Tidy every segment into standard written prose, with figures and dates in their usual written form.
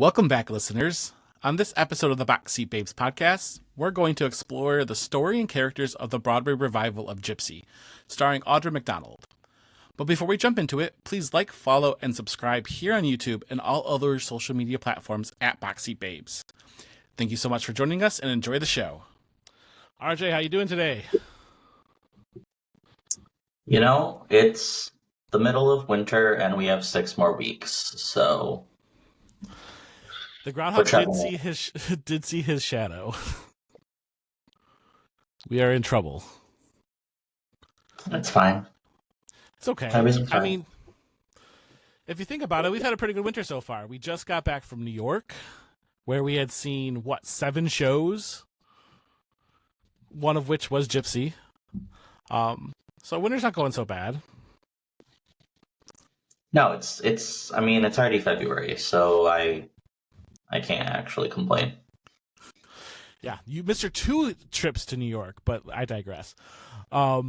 Welcome back, listeners. On this episode of the Backseat Babes podcast, we're going to explore the story and characters of the Broadway revival of Gypsy, starring Audra McDonald. But before we jump into it, please like, follow, and subscribe here on YouTube and all other social media platforms at Backseat Babes. Thank you so much for joining us and enjoy the show. RJ, how you doing today? You know, it's the middle of winter and we have 6 more weeks, so... The groundhog did see his shadow. We are in trouble. That's fine. It's okay. I mean, if you think about it, we've had a pretty good winter so far. We just got back from New York, where we had seen, 7 shows? One of which was Gypsy. So winter's not going so bad. No, it's already February, so I can't actually complain. Yeah, you missed your 2 trips to New York, but I digress. So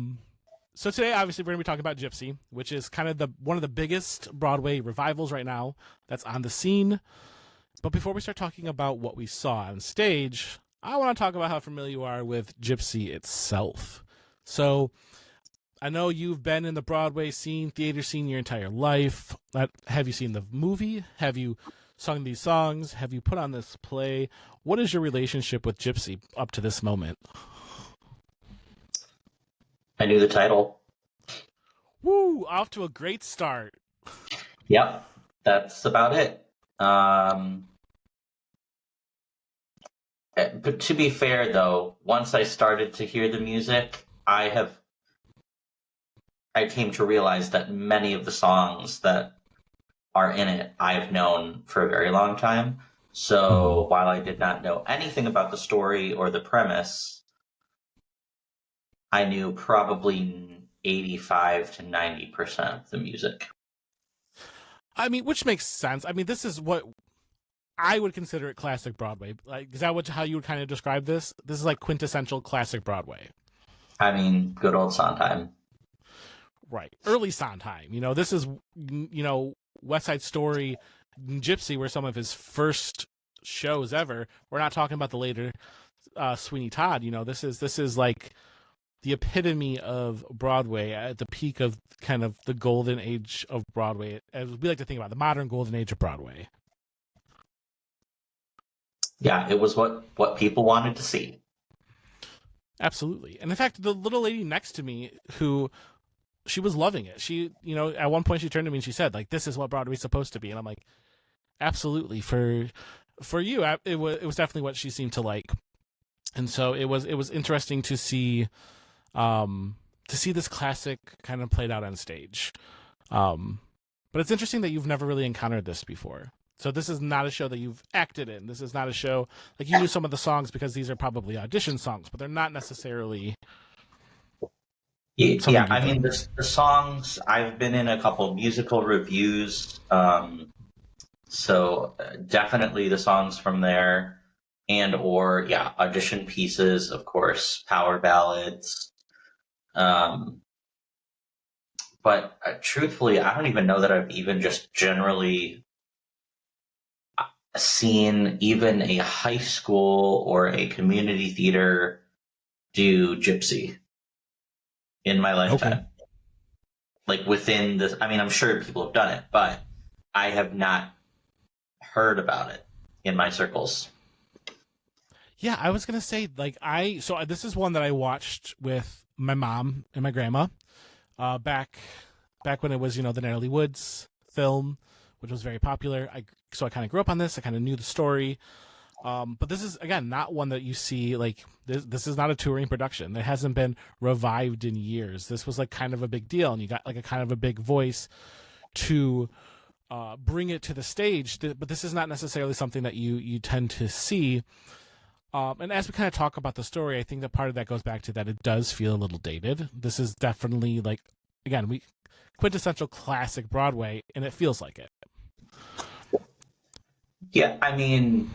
today, obviously, we're going to be talking about Gypsy, which is kind of one of the biggest Broadway revivals right now that's on the scene. But before we start talking about what we saw on stage, I want to talk about how familiar you are with Gypsy itself. So I know you've been in the Broadway scene, theater scene your entire life. Have you seen the movie? Have you sung these songs? Have you put on this play? What is your relationship with Gypsy up to this moment? I knew the title. Woo! Off to a great start. Yep, that's about it. But to be fair, though, once I started to hear the music, I came to realize that many of the songs that are in it I've known for a very long time. So while I did not know anything about the story or the premise, I knew probably 85 to 90% of the music. I mean, which makes sense. I mean, this is what I would consider it classic Broadway. Like, is that how you would kind of describe this? This is like quintessential classic Broadway. I mean, good old Sondheim. Right. Early Sondheim. This is, West Side Story, Gypsy were some of his first shows ever. We're not talking about the later Sweeney Todd. This is like the epitome of Broadway at the peak of kind of the golden age of Broadway, as we like to think about the modern golden age of Broadway. Yeah, it was what people wanted to see. Absolutely. And in fact, the little lady next to me she was loving it. She, at one point she turned to me and she said, like, this is what Broadway's supposed to be. And I'm like, absolutely. For you, it was definitely what she seemed to like. And so it was interesting to see this classic kind of played out on stage. But it's interesting that you've never really encountered this before. So this is not a show that you've acted in. This is not a show, like, you knew some of the songs because these are probably audition songs, but they're not necessarily... Yeah, I mean, the songs, I've been in a couple of musical reviews, so definitely the songs from there, or audition pieces, of course, power ballads. But truthfully, I don't even know that I've even just generally seen even a high school or a community theater do Gypsy in my lifetime. Okay. Like within this, I mean, I'm sure people have done it, but I have not heard about it in my circles. Yeah, I was going to say, so this is one that I watched with my mom and my grandma back when it was, the Natalie Woods film, which was very popular. So I kind of grew up on this. I kind of knew the story. But this is, again, not one that you see, like, this is not a touring production. It hasn't been revived in years. This was, like, kind of a big deal, and you got, like, a kind of a big voice to bring it to the stage. But this is not necessarily something that you tend to see. And as we kind of talk about the story, I think that part of that goes back to that it does feel a little dated. This is definitely, like, again, quintessential classic Broadway, and it feels like it. Yeah, I mean...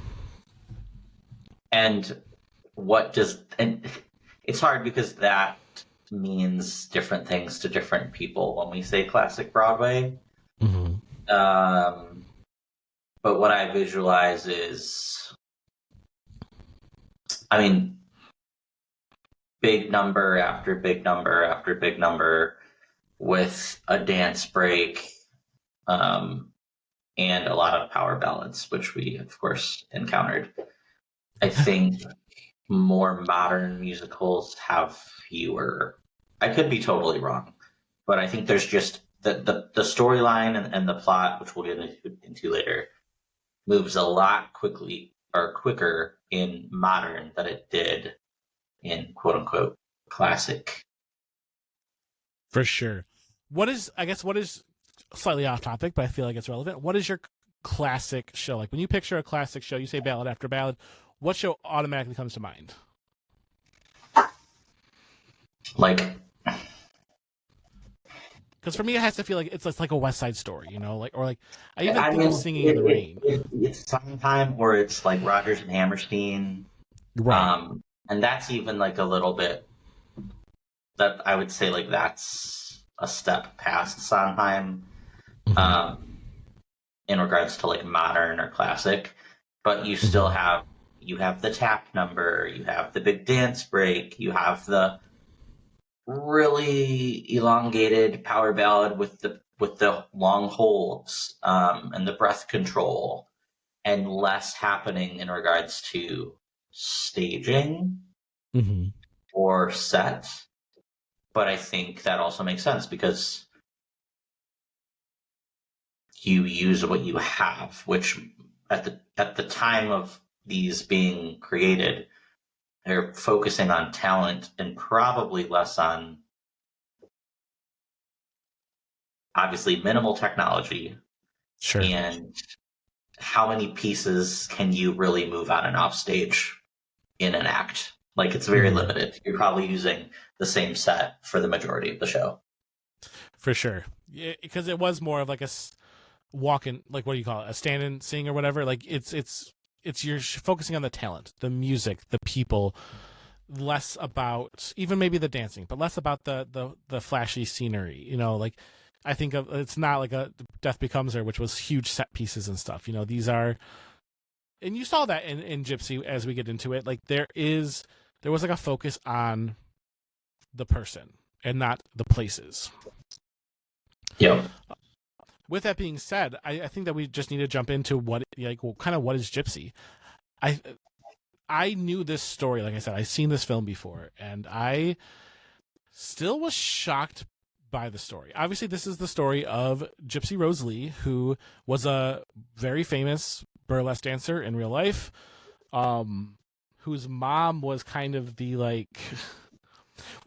And it's hard because that means different things to different people when we say classic Broadway. Mm-hmm. but what I visualize is, I mean, big number after big number after big number with a dance break, and a lot of power ballads, which we, of course, encountered. I think more modern musicals have fewer. I could be totally wrong, but I think there's just the storyline and the plot, which we'll get into later, moves a lot quicker in modern than it did in quote unquote classic. For sure. What is slightly off topic, but I feel like it's relevant. What is your classic show? Like when you picture a classic show, you say ballad after ballad, what show automatically comes to mind? Like, because for me, it has to feel like it's like a West Side Story, you know, I even think of Singing in the Rain. It's Sondheim, or it's like Rodgers and Hammerstein, right? And that's even like a little bit. That I would say like that's a step past Sondheim, in regards to like modern or classic. But you still have the tap number, you have the big dance break, you have the really elongated power ballad with the long holds, and the breath control, and less happening in regards to staging or set. But I think that also makes sense because you use what you have, which at the time of these being created, they're focusing on talent and probably less on, obviously, minimal technology. Sure. And how many pieces can you really move on and off stage in an act? Like, it's very limited. You're probably using the same set for the majority of the show. For sure. Yeah, because it was more of like a walk-in, like, what do you call it? A stand-in sing or whatever. Like, it's you're focusing on the talent, the music, the people, less about even maybe the dancing, but less about the flashy scenery, you know, like I think of, it's not like a Death Becomes Her, which was huge set pieces and stuff, you know, these are, and you saw that in Gypsy as we get into it, like there was like a focus on the person and not the places. Yeah. With that being said, I think that we just need to jump into what is Gypsy? I knew this story, like I said, I've seen this film before, and I still was shocked by the story. Obviously, this is the story of Gypsy Rose Lee, who was a very famous burlesque dancer in real life, whose mom was kind of the like.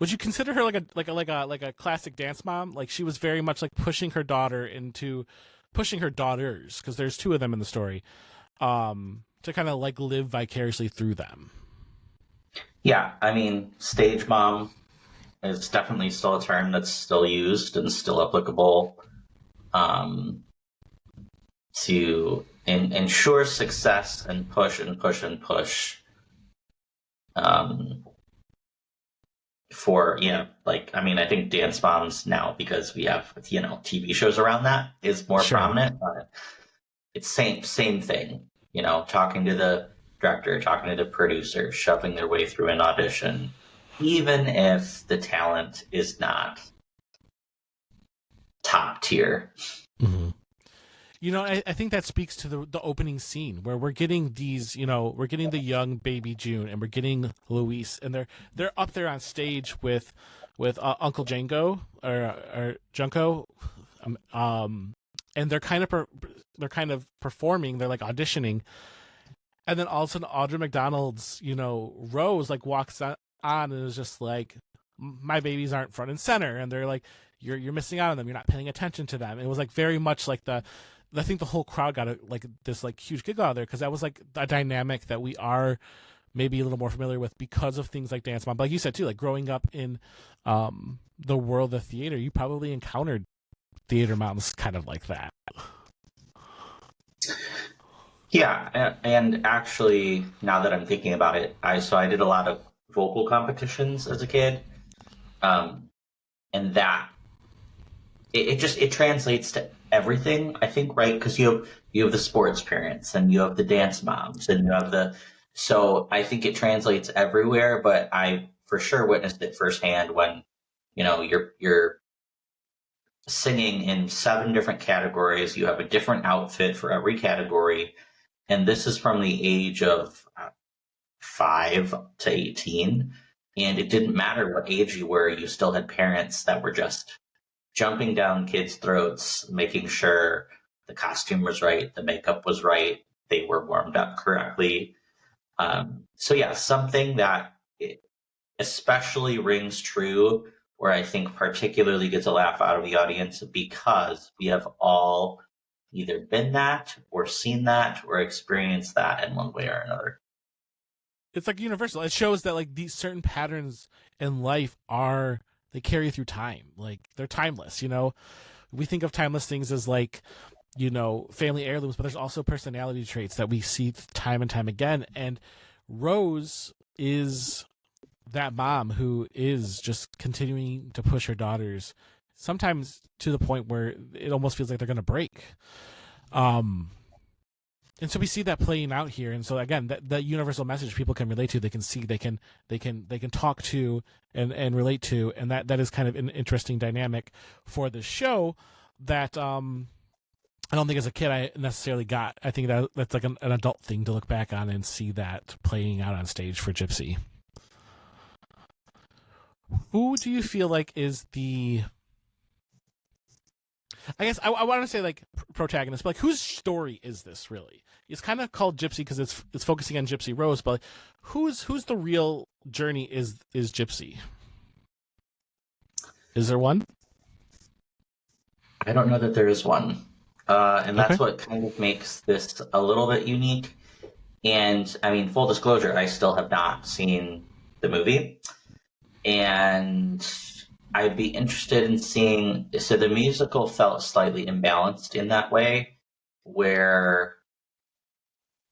Would you consider her like a classic dance mom? Like she was very much like pushing her daughters, because there's two of them in the story, to kind of like live vicariously through them. Yeah, I mean, stage mom is definitely still a term that's still used and still applicable, to ensure success and push and push and push. For, like, I mean, I think dance moms now, because we have, TV shows around that, is more prominent, but it's same thing, talking to the director, talking to the producer, shoving their way through an audition, even if the talent is not top tier. Mm-hmm. I think that speaks to the opening scene where we're getting these, we're getting the young baby June and we're getting Luis, and they're up there on stage with Uncle Django or Junko, and they're kind of performing, they're like auditioning, and then all of a sudden Audra McDonald's Rose like walks on and is just like, my babies aren't front and center, and they're like, you're missing out on them, you're not paying attention to them. And it was like very much like I think the whole crowd got this like huge giggle out of there, because that was like a dynamic that we are maybe a little more familiar with because of things like Dance Mom. But like you said too, like growing up in the world of theater, you probably encountered theater moms kind of like that. Yeah, and actually, now that I'm thinking about it, I did a lot of vocal competitions as a kid, and that it translates to everything, I think, right? Because you have the sports parents, and you have the dance moms, and you have the, so I think it translates everywhere. But I for sure witnessed it firsthand when, you're singing in 7 different categories. You have a different outfit for every category, and this is from the age of 5 to 18, and it didn't matter what age you were. You still had parents that were just jumping down kids' throats, making sure the costume was right, the makeup was right, they were warmed up correctly. So yeah, something that especially rings true, where I think particularly gets a laugh out of the audience, because we have all either been that or seen that or experienced that in one way or another. It's like universal. It shows that like these certain patterns in life are, they carry through time. Like they're timeless. We think of timeless things as like, family heirlooms, but there's also personality traits that we see time and time again. And Rose is that mom who is just continuing to push her daughters, sometimes to the point where it almost feels like they're going to break. And so we see that playing out here. And so again, that universal message people can relate to, they can see, they can talk to and relate to, and that is kind of an interesting dynamic for the show that I don't think as a kid I necessarily got. I think that's like an adult thing to look back on and see that playing out on stage for Gypsy. Who do you feel like is the, I guess I want to say like protagonist, but like whose story is this really? It's kind of called Gypsy because it's focusing on Gypsy Rose, but like, who's the real journey is Gypsy? Is there one? I don't know that there is one. And that's Okay. what kind of makes this a little bit unique. And I mean, full disclosure, I still have not seen the movie. And I'd be interested in seeing. So the musical felt slightly imbalanced in that way, where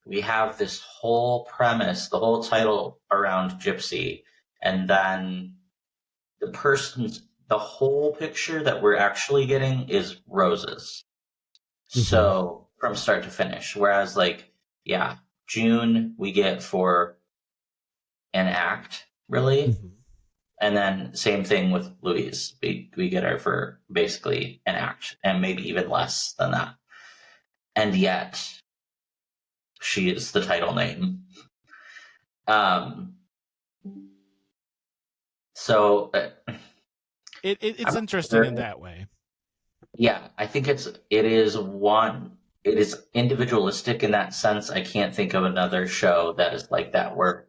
we have this whole premise, the whole title around Gypsy, and then the whole picture that we're actually getting is roses. Mm-hmm. So from start to finish. Whereas, like, yeah, June we get for an act, really. Mm-hmm. And then same thing with Louise. We get her for basically an act, and maybe even less than that. And yet, she is the title name. Um, so It's I'm interesting in sure. that way. Yeah, I think it is individualistic in that sense. I can't think of another show that is like that, where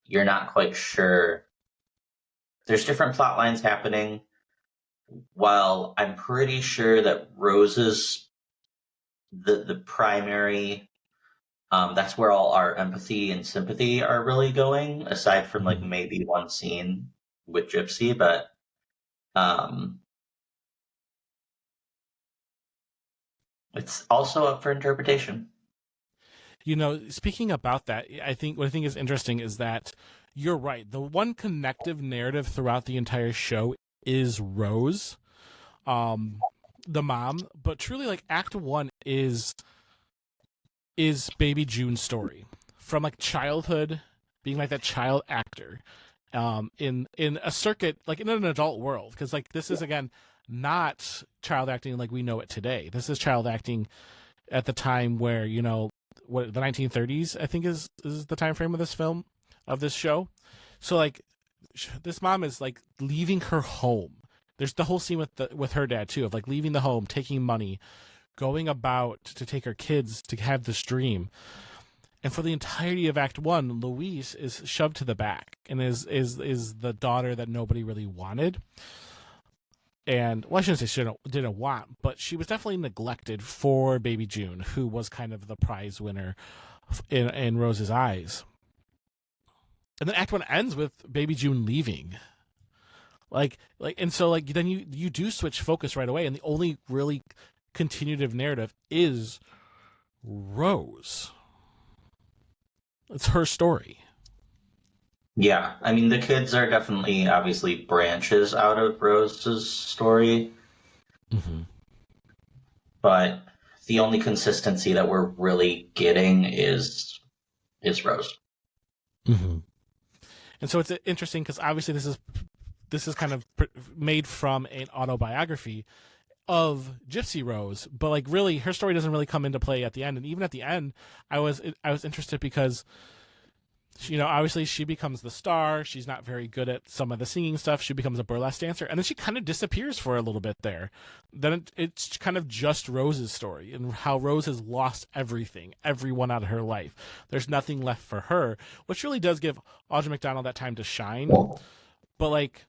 you're not quite sure. There's different plot lines happening. While I'm pretty sure that Rose's the primary, that's where all our empathy and sympathy are really going, aside from like Mm-hmm. maybe one scene with Gypsy. But um, it's also up for interpretation. Speaking about that, I think what I think is interesting is that you're right. The one connective narrative throughout the entire show is Rose, um, the mom, but truly, like Act One is Baby June's story from like childhood, being like that child actor, in a circuit like in an adult world, because like this is again not child acting like we know it today. This is child acting at the time where what the 1930s I think is the time frame of this film, of this show. So like this mom is like leaving her home. There's the whole scene with her dad too, of like leaving the home, taking money, going about to take her kids to have this dream. And for the entirety of Act One, Louise is shoved to the back and is the daughter that nobody really wanted. And well, I shouldn't say she didn't want, but she was definitely neglected for Baby June, who was kind of the prize winner in Rose's eyes. And then Act One ends with Baby June leaving. And so like then you do switch focus right away, and the only really continuative narrative is Rose. It's her story. Yeah, I mean, the kids are definitely obviously branches out of Rose's story. Mm-hmm. But the only consistency that we're really getting is Rose. Mm-hmm. And so it's interesting because obviously this is kind of made from an autobiography of Gypsy Rose, but like really her story doesn't really come into play at the end. And even at the end, I was interested because, you know, obviously she becomes the star. She's not very good at some of the singing stuff. She becomes a burlesque dancer, and then she kind of disappears for a little bit there. Then it's kind of just Rose's story and how Rose has lost everything, everyone out of her life. There's nothing left for her, which really does give Audra McDonald that time to shine. But like,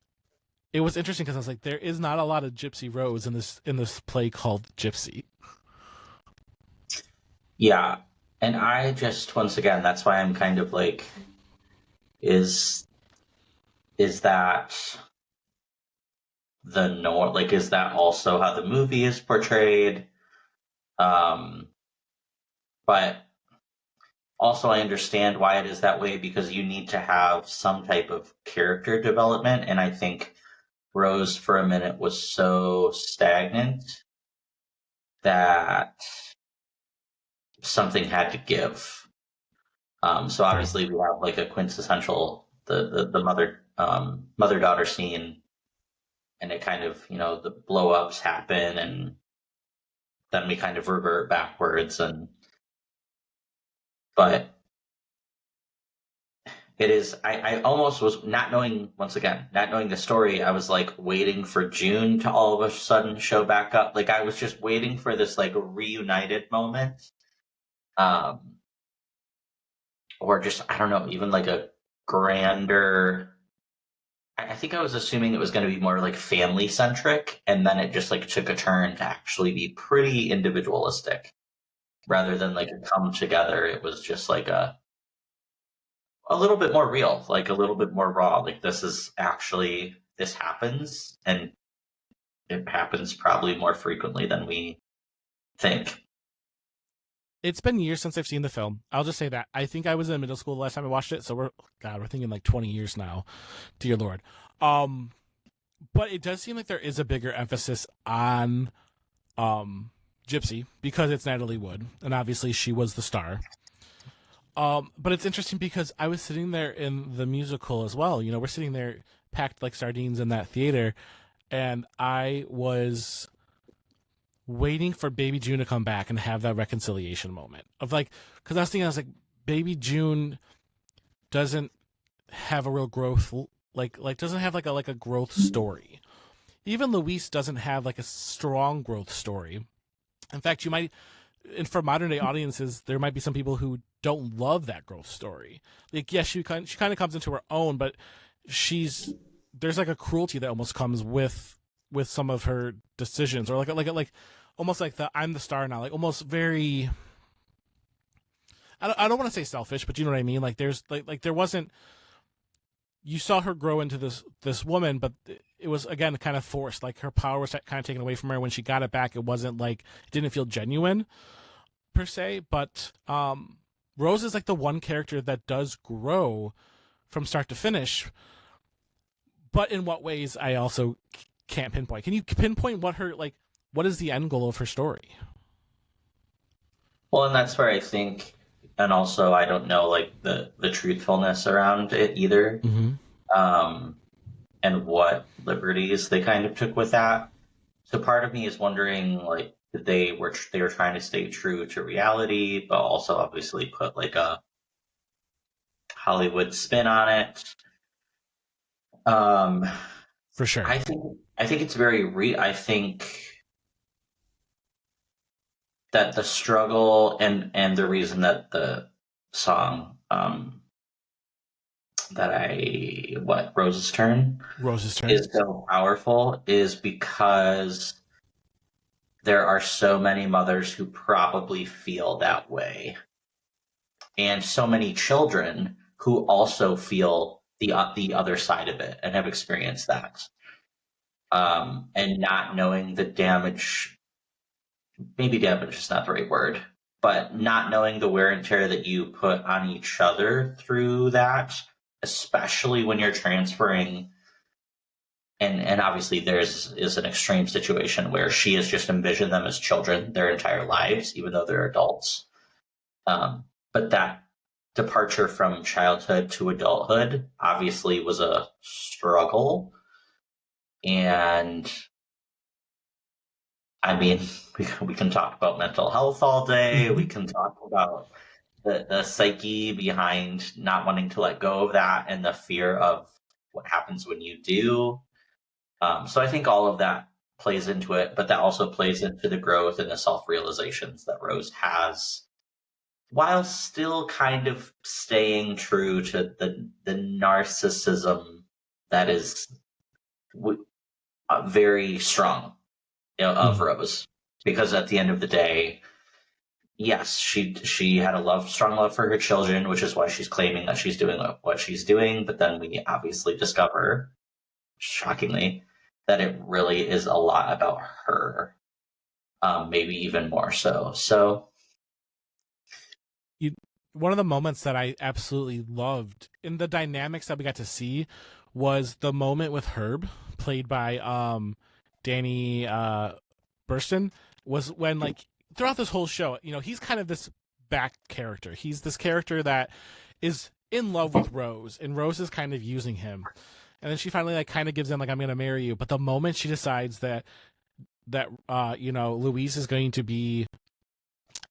it was interesting because I was like, there is not a lot of Gypsy Rose in this play called Gypsy. Yeah. And I just, once again, that's why I'm kind of like, is that the norm? Like, is that also how the movie is portrayed? But also I understand why it is that way, because you need to have some type of character development. And I think Rose for a minute was so stagnant that something had to give. So obviously we have like a quintessential the mother daughter scene, and it kind of, you know, the blow ups happen, and then we kind of revert backwards, but it is I almost was not knowing, once again, not knowing the story. I was like waiting for June to all of a sudden show back up. Like I was just waiting for this like reunited moment. Or just, I don't know, even like a grander. I think I was assuming it was going to be more like family centric, and then it just like took a turn to actually be pretty individualistic rather than like a come together. It was just like a little bit more real, like a little bit more raw. Like this happens, and it happens probably more frequently than we think. It's been years since I've seen the film. I'll just say that. I think I was in middle school the last time I watched it, so we're thinking like 20 years now. Dear Lord. But it does seem like there is a bigger emphasis on Gypsy because it's Natalie Wood, and obviously she was the star. But it's interesting because I was sitting there in the musical as well. You know, we're sitting there packed like sardines in that theater, and I was waiting for Baby June to come back and have that reconciliation moment of like, because I was like, Baby June doesn't have a real growth, like doesn't have like a growth story. Even Luis doesn't have like a strong growth story. In fact, you might, and for modern day audiences, there might be some people who don't love that growth story. Like, yes, she kind of comes into her own, but there's like a cruelty that almost comes with some of her decisions, or like almost like I'm the star now, like almost very. I don't want to say selfish, but you know what I mean. Like there's like there wasn't. You saw her grow into this woman, but it was again kind of forced. Like her power was kind of taken away from her. When she got it back, it wasn't like it didn't feel genuine per se. But Rose is like the one character that does grow from start to finish. But in what ways, I also can't pinpoint. Can you pinpoint what is the end goal of her story? Well, and that's where I think, and also I don't know like the truthfulness around it either, and what liberties they kind of took with that. So part of me is wondering like they were trying to stay true to reality, but also obviously put like a Hollywood spin on it. For sure. I think it's very I think that the struggle and the reason that the song Rose's Turn is so powerful is because there are so many mothers who probably feel that way, and so many children who also feel the other side of it and have experienced that, and not knowing the damage. Maybe damage is not the right word, but not knowing the wear and tear that you put on each other through that, especially when you're transferring and obviously is an extreme situation where she has just envisioned them as children their entire lives, even though they're adults. But that departure from childhood to adulthood obviously was a struggle. And I mean, we can talk about mental health all day. We can talk about the psyche behind not wanting to let go of that and the fear of what happens when you do. So I think all of that plays into it, but that also plays into the growth and the self-realizations that Rose has, while still kind of staying true to the narcissism that is very strong, of Rose. Because at the end of the day, yes, she had a strong love for her children, which is why she's claiming that she's doing what she's doing. But then we obviously discover, shockingly, that it really is a lot about her, maybe even more so. So, one of the moments that I absolutely loved in the dynamics that we got to see was the moment with Herb, played by Danny Burston, was when, like, throughout this whole show, he's kind of this back character. He's this character that is in love with Rose, and Rose is kind of using him. And then she finally, like, kind of gives in, like, I'm going to marry you. But the moment she decides that Louise is going to be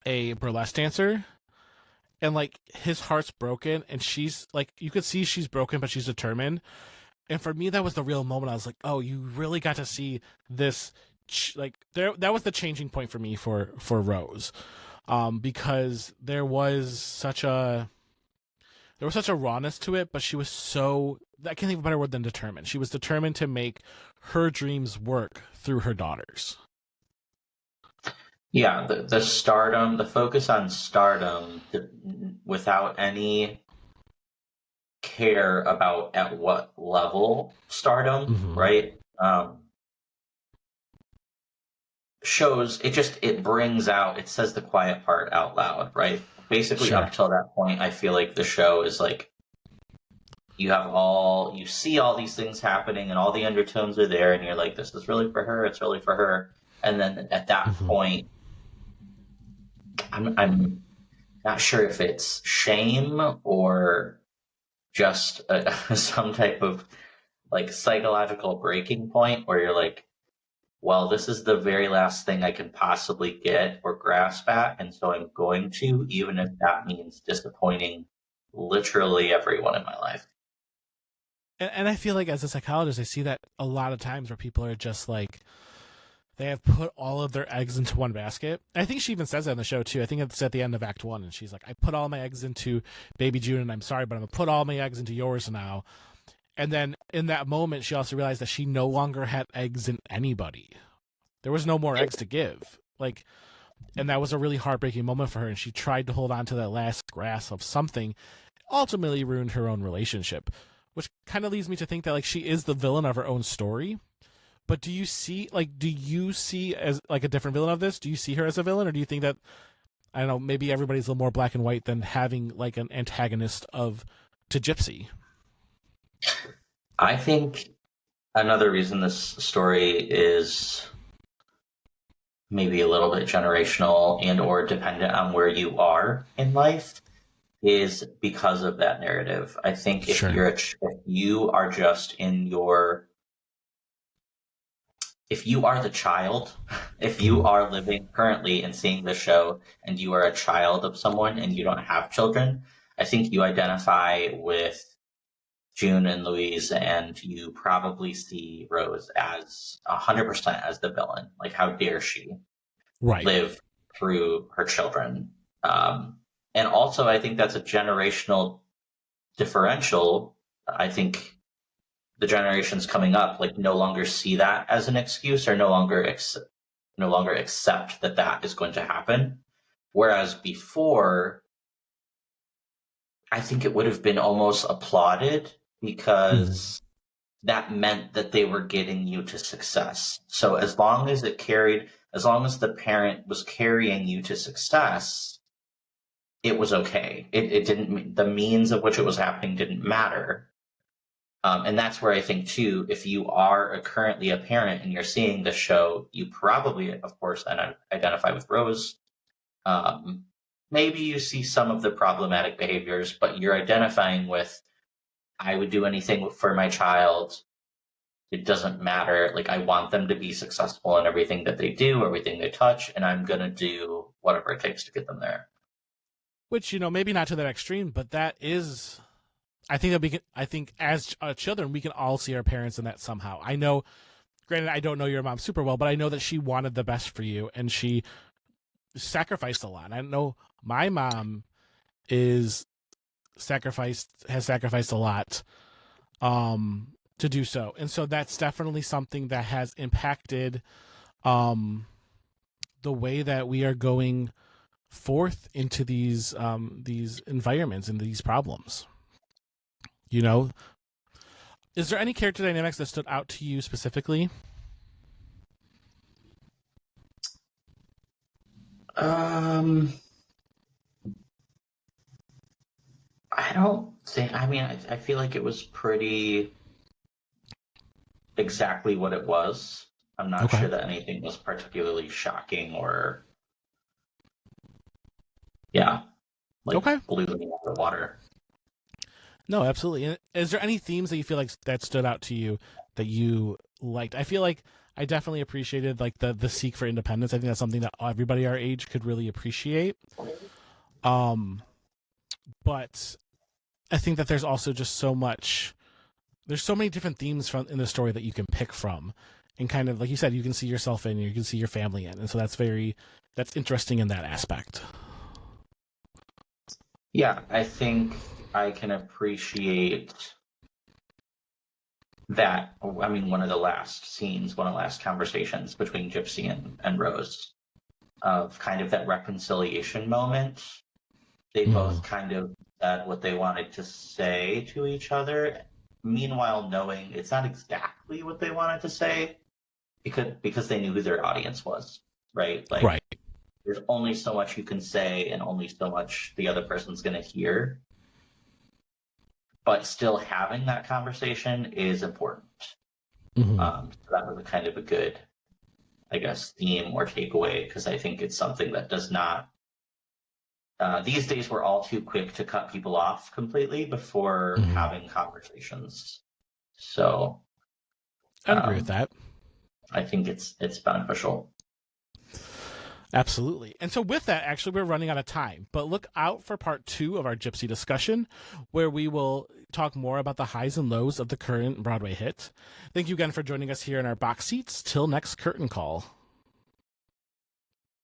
a burlesque dancer, and, like, his heart's broken, and she's, like, you could see she's broken, but she's determined. And for me, that was the real moment. I was like, oh, you really got to see this, that was the changing point for me for Rose. Because there was such a rawness to it, but she was so, I can't think of a better word than determined. She was determined to make her dreams work through her daughters. Yeah, the stardom, the focus on stardom, without any care about at what level stardom, right? Shows, it brings out, it says the quiet part out loud, right? Basically, Sure. Up till that point, I feel like the show is like, you see all these things happening and all the undertones are there, and you're like, this is really for her, it's really for her. And then at that point, I'm not sure if it's shame or just some type of, like, psychological breaking point where you're like, well, this is the very last thing I can possibly get or grasp at, and so I'm going to, even if that means disappointing literally everyone in my life. And I feel like, as a psychologist, I see that a lot of times where people are just like, they have put all of their eggs into one basket. I think she even says that in the show, too. I think it's at the end of Act 1, and she's like, I put all my eggs into Baby June, and I'm sorry, but I'm going to put all my eggs into yours now. And then in that moment, she also realized that she no longer had eggs in anybody. There was no more eggs to give. Like, and that was a really heartbreaking moment for her, and she tried to hold on to that last grasp of something, ultimately ruined her own relationship, which kind of leads me to think that, like, she is the villain of her own story. But do you see as, like, a different villain of this? Do you see her as a villain, or do you think that, I don't know, maybe everybody's a little more black and white than having, like, an antagonist to Gypsy? I think another reason this story is maybe a little bit generational and or dependent on where you are in life is because of that narrative. I think if you are just in your, if you are the child, if you are living currently and seeing the show and you are a child of someone and you don't have children, I think you identify with June and Louise, and you probably see Rose as 100% as the villain. Like, how dare she live through her children? And also, I think that's a generational differential. I think the generations coming up, like, no longer see that as an excuse, or no longer accept that is going to happen. Whereas before, I think it would have been almost applauded, because that meant that they were getting you to success. So as long as the parent was carrying you to success, it was okay. It didn't, the means of which it was happening didn't matter. And that's where I think, too, if you are currently a parent and you're seeing the show, you probably, of course, identify with Rose. Maybe you see some of the problematic behaviors, but you're identifying with, I would do anything for my child. It doesn't matter. Like, I want them to be successful in everything that they do, everything they touch, and I'm going to do whatever it takes to get them there. Which, maybe not to that extreme, but that is, I think as children, we can all see our parents in that somehow. I know, granted, I don't know your mom super well, but I know that she wanted the best for you and she sacrificed a lot. I know my mom has sacrificed a lot to do so. And so that's definitely something that has impacted the way that we are going forth into these environments and these problems. Is there any character dynamics that stood out to you specifically? I don't think, I feel like it was pretty exactly what it was. I'm not sure that anything was particularly shocking or, blew me out of the water. No, absolutely. And is there any themes that you feel like that stood out to you that you liked? I feel like I definitely appreciated like the seek for independence. I think that's something that everybody our age could really appreciate. But I think that there's also just there's so many different themes in the story that you can pick from, and kind of like you said, you can see yourself in, you can see your family in, and so that's interesting in that aspect. Yeah, I think I can appreciate that. I mean, one of the last conversations between Gypsy and Rose, of kind of that reconciliation moment. They both kind of said what they wanted to say to each other, meanwhile knowing it's not exactly what they wanted to say, because they knew who their audience was, right? Like, right. There's only so much you can say and only so much the other person's going to hear. But still having that conversation is important. So that was kind of a good, I guess, theme or takeaway, because I think it's something that does not... these days, we're all too quick to cut people off completely before having conversations. So I agree with that. I think it's beneficial. Absolutely. And so with that, actually, we're running out of time. But look out for part 2 of our Gypsy discussion, where we will talk more about the highs and lows of the current Broadway hit. Thank you again for joining us here in our box seats. Till next curtain call.